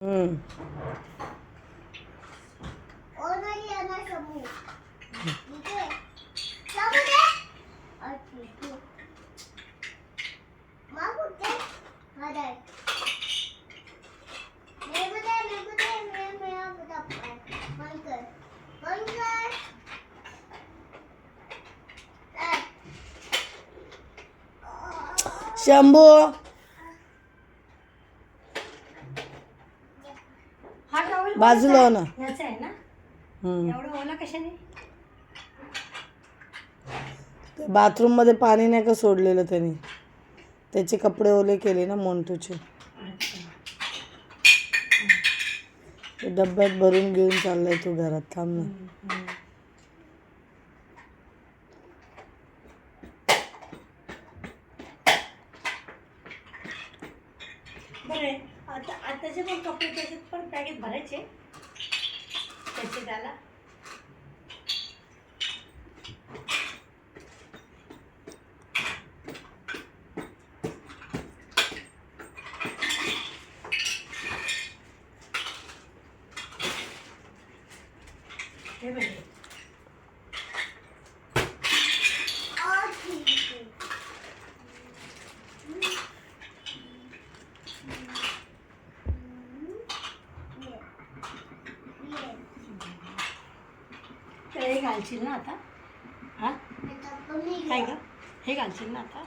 हम्म. शंभू हा टॉवेल बाजूला हो ना. ह्याचा आहे ना. एवढं ओला कशाने? बाथरूम मध्ये पाणी नाही का सोडलेलं त्यांनी, त्याचे कपडे ओले केले ना मोंटूचे. ते डब्यात भरून घेऊन चाललाय तू घरात. थांब ना. बरं आता आताचे पण कपडे त्याच्यात पण पॅकेट भरायचे त्याचे त्याला. हे बघ तर हे घालशील ना आता. हा काय ग हे घालशील ना आता.